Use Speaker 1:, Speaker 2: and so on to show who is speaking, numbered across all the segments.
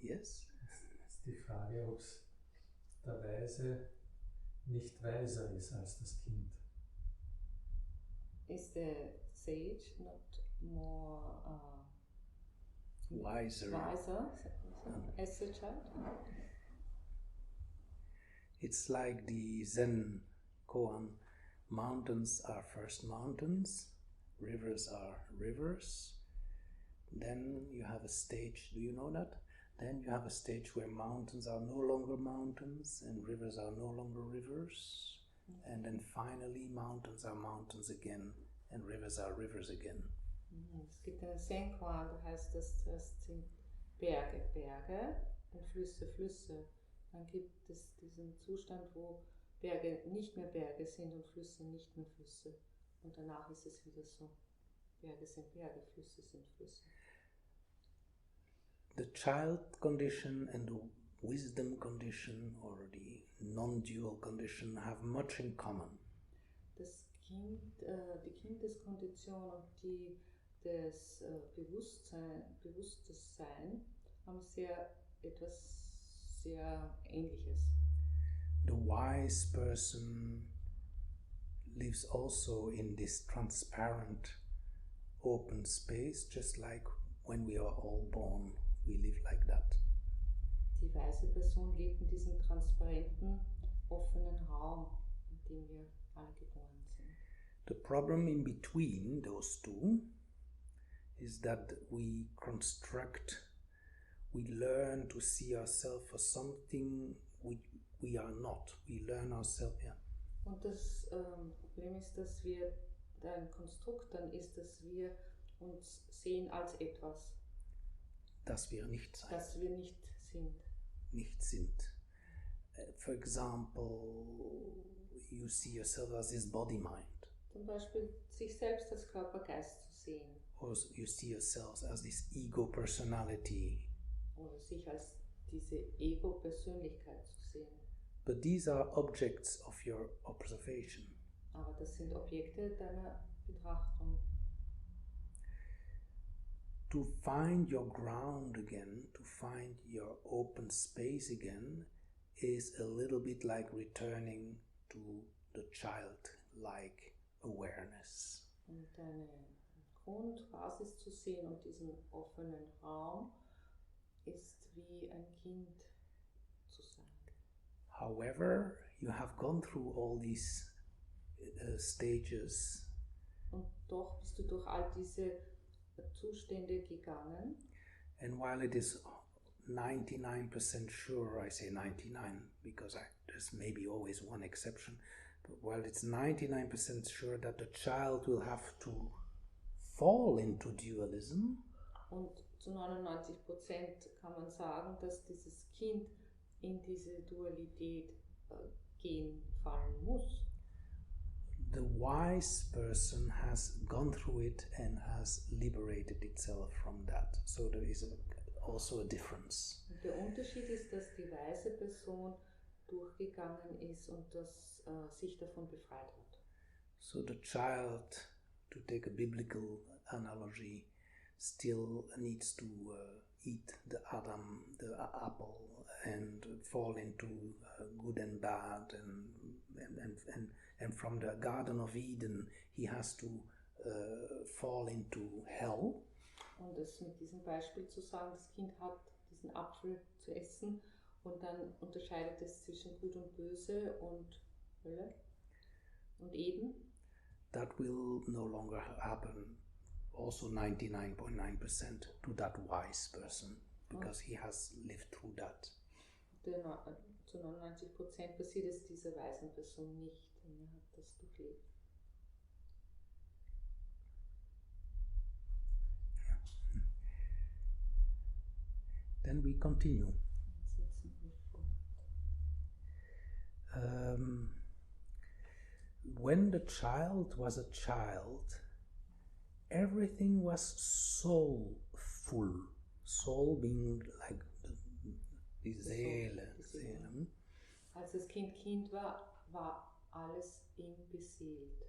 Speaker 1: Yes?
Speaker 2: Jetzt die Frage, ob der Weise nicht weiser ist als das Kind.
Speaker 3: Is the sage not more
Speaker 1: Wiser.
Speaker 3: as a child?
Speaker 1: It's like the Zen koan, mountains are first mountains, rivers are rivers. Then you have a stage, do you know that? Then you have a stage where mountains are no longer mountains and rivers are no longer rivers. And then finally mountains are mountains again and rivers are rivers again.
Speaker 3: Es gibt eine Zen-Koan, da heißt das, das sind Berge, Berge und Flüsse, Flüsse. Dann gibt es diesen Zustand, wo Berge nicht mehr Berge sind und Flüsse nicht mehr Flüsse. Und danach ist es wieder so, Berge sind Berge, Flüsse sind Flüsse.
Speaker 1: The child condition and the wisdom condition or the non-dual condition have much in common.
Speaker 3: Das Kind, die Kindeskondition und die das bewusstes Sein haben etwas sehr Ähnliches.
Speaker 1: The wise person lives also in this transparent, open space, just like when we are all born, we live like that.
Speaker 3: Die weise Person lebt in diesem transparenten, offenen Raum, in dem wir alle geboren sind.
Speaker 1: The problem in between those two is that we learn to see ourselves as something we are not. We learn ourselves, yeah.
Speaker 3: Und das Problem ist, dass wir, ein Konstrukt dann ist, dass wir uns sehen als etwas.
Speaker 1: Dass wir nicht sein.
Speaker 3: Dass wir nicht sind.
Speaker 1: Nicht sind. For example, you see yourself as this body-mind.
Speaker 3: Zum Beispiel sich selbst als Körper, Geist zu sehen.
Speaker 1: Or you see yourself as this ego-personality.
Speaker 3: Oder sich als diese Ego-Persönlichkeit zu sehen.
Speaker 1: But these are objects of your observation.
Speaker 3: Aber das sind Objekte deiner Betrachtung.
Speaker 1: To find your ground again, to find your open space again, is a little bit like returning to the childlike awareness.
Speaker 3: Und eine Grundbasis zu sehen und diesen offenen Raum ist wie ein Kind zu sein.
Speaker 1: However, you have gone through all these stages.
Speaker 3: Und doch bist du durch all diese Zustände gegangen.
Speaker 1: And while it is 99% sure, I say 99 because there's maybe always one exception, but while it's 99% sure that the child will have to fall into dualism,
Speaker 3: und zu 99% kann man sagen, dass dieses Kind in diese Dualität fallen muss.
Speaker 1: the wise person has gone through it and has liberated itself from that. So there is also a difference.
Speaker 3: Und der Unterschied ist, dass die weise Person durchgegangen ist und das sich davon befreit hat.
Speaker 1: So the child, to take a biblical analogy, still needs to eat the apple and fall into good and bad, and from the Garden of Eden he has to fall into hell.
Speaker 3: Und das mit diesem Beispiel zu sagen, das Kind hat diesen Apfel zu essen und dann unterscheidet es zwischen Gut und Böse und Hölle und Eden.
Speaker 1: That will no longer happen. Also 99.9% to that wise person, because he has lived through that.
Speaker 3: Zu 99% passiert es dieser weisen Person nicht, denn er hat das durchlebt.
Speaker 1: Yeah. Then we continue.
Speaker 3: Setzen wir fort.
Speaker 1: When the child was a child, everything was soulful. Soul being like die Seele.
Speaker 3: Als das Kind war, war alles ihm beseelt.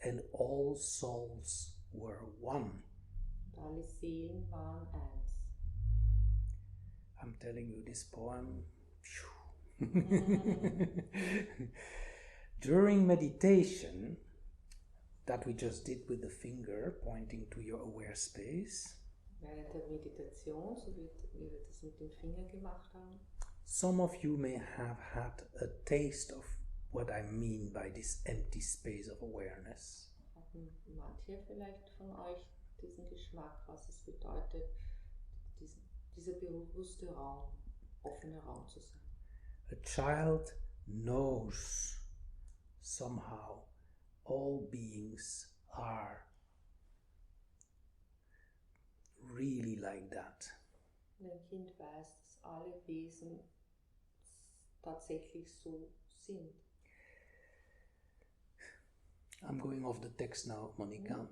Speaker 1: And all souls were one.
Speaker 3: Und alle Seelen waren eins.
Speaker 1: I'm telling you, this poem. During meditation, that we just did with the finger pointing to your aware space,
Speaker 3: Während der Meditation, so wie wir das mit dem Finger gemacht haben,
Speaker 1: some of you may have had a taste of what I mean by this empty space of awareness.
Speaker 3: hatten manche vielleicht von euch diesen Geschmack, was es bedeutet, dieser bewusste Raum, offener Raum zu sein.
Speaker 1: A child knows somehow all beings are really like that.
Speaker 3: Ein Kind weiß, dass alle Wesen tatsächlich so sind.
Speaker 1: I'm going off the text now, Monica.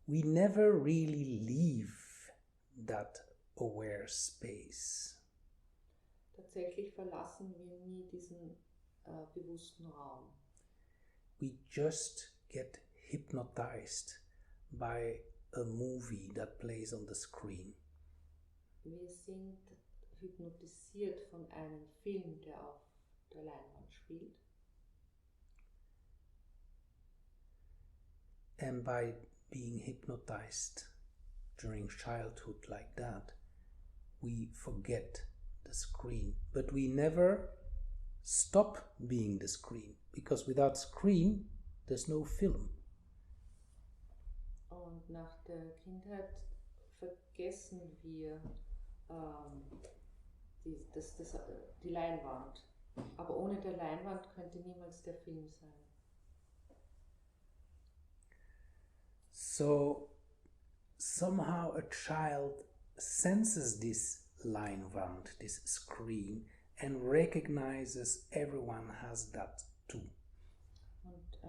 Speaker 1: We never really leave that aware space.
Speaker 3: Tatsächlich verlassen wir nie diesen bewussten Raum.
Speaker 1: We just get hypnotized by a movie that plays on the screen.
Speaker 3: Wir sind hypnotisiert von einem Film, der auf der Leinwand spielt.
Speaker 1: And by being hypnotized during childhood like that, we forget the screen. But we never stop being the screen, because without screen, there's no film.
Speaker 3: Und nach der Kindheit vergessen wir die Leinwand. Aber ohne der Leinwand könnte niemals der Film sein.
Speaker 1: So somehow a child senses this Leinwand, this screen, and recognizes everyone has that too.
Speaker 3: Und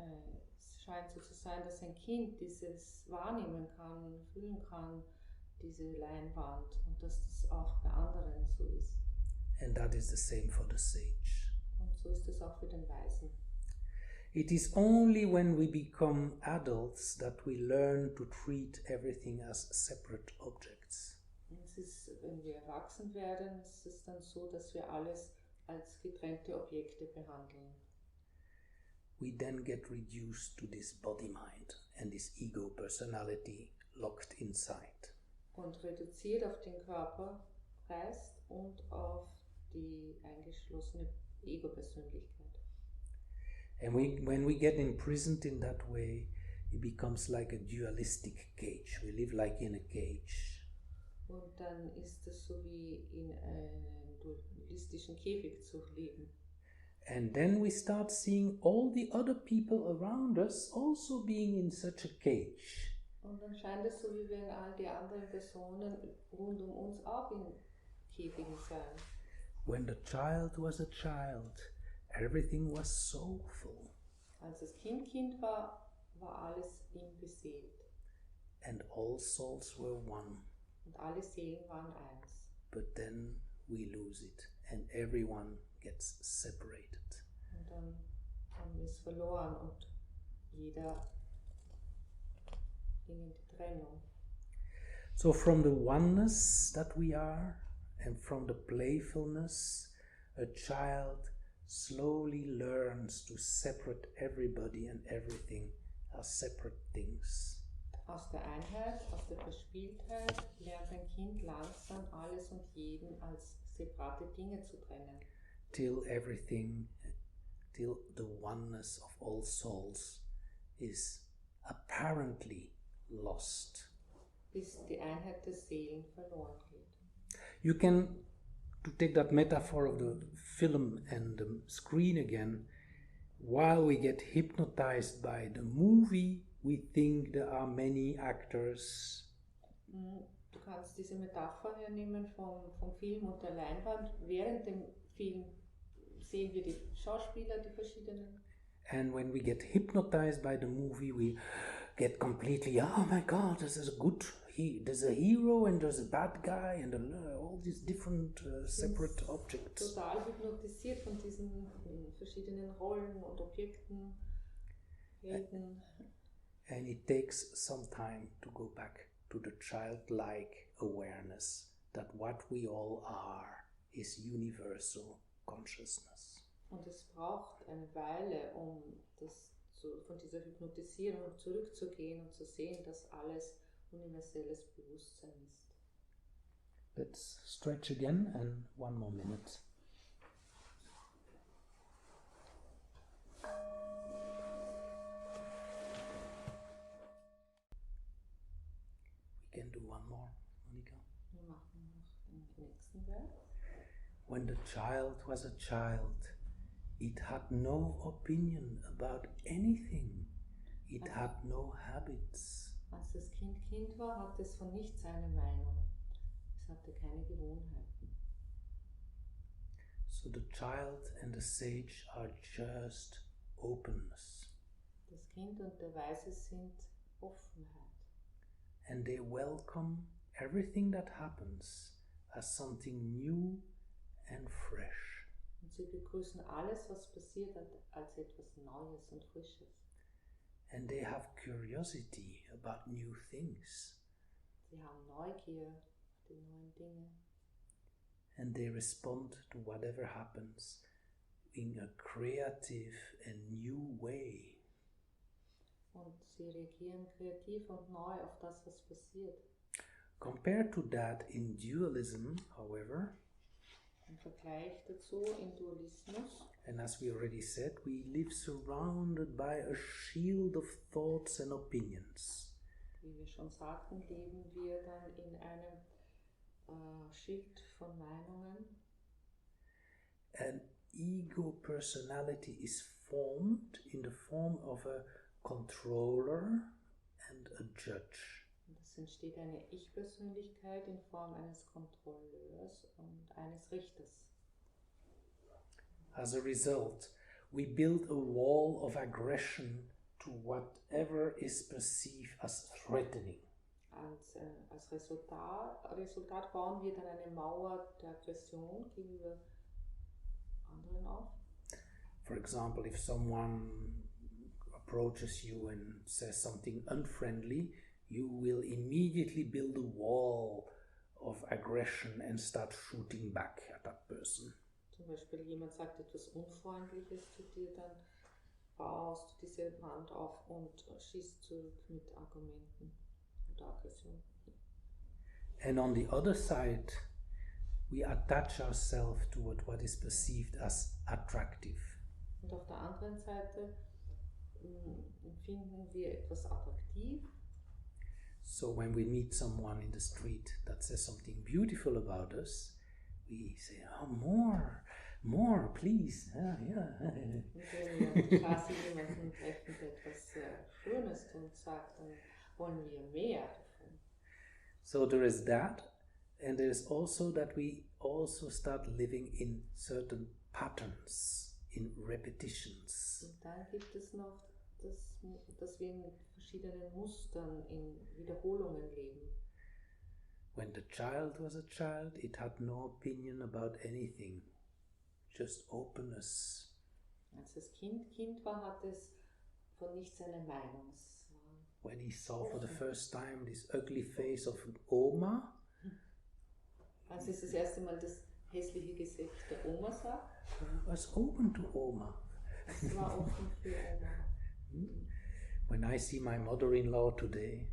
Speaker 3: es scheint so zu sein, dass ein Kind dieses wahrnehmen kann, fühlen kann, diese Leinwand, und dass das auch bei anderen so ist.
Speaker 1: And that is the same for the sage.
Speaker 3: Und so ist es auch für den Weisen.
Speaker 1: It is only when we become adults that we learn to treat everything as separate objects.
Speaker 3: Und es ist, wenn wir erwachsen werden, ist es dann so, dass wir alles als getrennte Objekte behandeln.
Speaker 1: We then get reduced to this body-mind and this ego personality locked inside.
Speaker 3: Und reduziert auf den Körper, Geist und auf die eingeschlossene Ego-Persönlichkeit.
Speaker 1: And when we get imprisoned in that way, it becomes like a dualistic cage. We live like in a cage.
Speaker 3: Und dann ist es so wie in einem dualistischen Käfig zu leben.
Speaker 1: And then we start seeing all the other people around us also being in such a cage.
Speaker 3: Und dann scheint es so, wie wenn all die anderen Personen rund um uns auch in Käfigen seien.
Speaker 1: When the child was a child, everything was soulful.
Speaker 3: Als das Kind war, war alles ihm beseelt.
Speaker 1: And all souls were one.
Speaker 3: Und alle Seelen waren eins.
Speaker 1: But then we lose it and everyone gets separated.
Speaker 3: Und dann haben wir es verloren und jeder ging in die Trennung.
Speaker 1: So from the oneness that we are and from the playfulness, a child slowly learns to separate everybody and everything as separate things.
Speaker 3: Aus der Einheit, aus der Verspieltheit lernt ein Kind langsam alles und jeden als separate Dinge zu trennen.
Speaker 1: Till the oneness of all souls is apparently lost.
Speaker 3: Bis die Einheit der Seelen verloren geht.
Speaker 1: You can, to take that metaphor of the film and the screen again, while we get hypnotized by the movie, we think there are many actors.
Speaker 3: Du kannst diese Metapher hernehmen vom Film und der Leinwand. Während dem Film sehen wir die Schauspieler, die verschiedenen.
Speaker 1: And when we get hypnotized by the movie, we get completely, oh my God, there's a hero and there's a bad guy and all these different separate objects.
Speaker 3: Total hypnotisiert von diesen verschiedenen Rollen und Objekten, Helden.
Speaker 1: And it takes some time to go back to the childlike awareness that what we all are is universal consciousness.
Speaker 3: Und es braucht eine Weile, um von dieser Hypnotisierung zurückzugehen und zu sehen, dass alles universelles Bewusstsein ist.
Speaker 1: Let's stretch again and one more minute. We can do one more, Monika.
Speaker 3: Wir machen noch den nächsten Vers.
Speaker 1: When the child was a child, it had no opinion about anything. It had no habits.
Speaker 3: Als das Kind war, hatte es von nichts eine Meinung. Es hatte keine Gewohnheiten.
Speaker 1: So the child and the sage are just openness.
Speaker 3: Das Kind und der Weise sind Offenheit.
Speaker 1: And they welcome everything that happens as something new and fresh.
Speaker 3: Und sie begrüßen alles, was passiert, als etwas Neues und Frisches.
Speaker 1: And they have curiosity about new things.
Speaker 3: Sie haben Neugier auf die neuen Dinge.
Speaker 1: And they respond to whatever happens in a creative and new way.
Speaker 3: Und sie reagieren kreativ und neu auf das, was passiert.
Speaker 1: Compared to that, in dualism, however,
Speaker 3: Im Vergleich dazu im Dualismus,
Speaker 1: and as we already said, we live surrounded by a shield of thoughts and opinions.
Speaker 3: wie wir schon sagten, leben wir dann in einem Schild von Meinungen.
Speaker 1: An ego personality is formed in the form of a controller and a judge.
Speaker 3: Und es entsteht eine Ich-Persönlichkeit in Form eines Kontrolleurs und eines Richters.
Speaker 1: As a result, we build a wall of aggression to whatever is perceived as threatening.
Speaker 3: Als Resultat bauen wir dann eine Mauer der Aggression gegenüber anderen auf.
Speaker 1: For example, if someone approaches you and says something unfriendly, you will immediately build a wall of aggression and start shooting back at that person.
Speaker 3: Zum Beispiel jemand sagt etwas Unfreundliches zu dir, dann baust du diese Wand auf und schießt zurück mit Argumenten und Aggression.
Speaker 1: And on the other side, we attach ourselves to what is perceived as attractive.
Speaker 3: Und auf der anderen Seite empfinden wir etwas attraktiv.
Speaker 1: So when we meet someone in the street that says something beautiful about us, we say, oh, more, please. Yeah.
Speaker 3: Und wenn wir auf der Straße jemanden treffen, der etwas Schönes und sagt, dann wollen wir mehr davon.
Speaker 1: So there is that, and there is also that we also start living in certain patterns, in repetitions.
Speaker 3: Und dann gibt es noch, dass wir in verschiedenen Mustern, in Wiederholungen leben.
Speaker 1: When the child was a child, it had no opinion about anything, just openness.
Speaker 3: Als das Kind war, hatte es von nichts eine Meinung.
Speaker 1: When he saw for the first time this ugly face of Oma,
Speaker 3: als es das erste Mal das hässliche Gesicht der Oma sah,
Speaker 1: he was open to Oma.
Speaker 3: es war offen für Oma.
Speaker 1: When I see my mother-in-law today,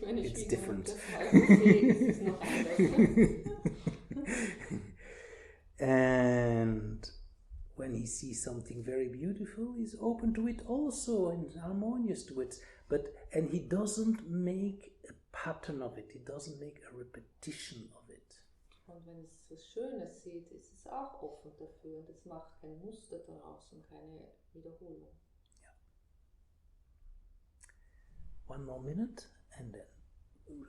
Speaker 3: Wenn ich
Speaker 1: it's different.
Speaker 3: Sehe, ist es noch anders.
Speaker 1: And when he sees something very beautiful, he's open to it also and harmonious to it. And he doesn't make a pattern of it. He doesn't make a repetition of it.
Speaker 3: Und wenn es was Schönes sieht, ist es auch offen dafür und es macht kein Muster daraus und keine Wiederholung.
Speaker 1: Yeah. One more minute and then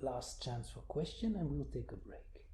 Speaker 1: last chance for question and we'll take a break.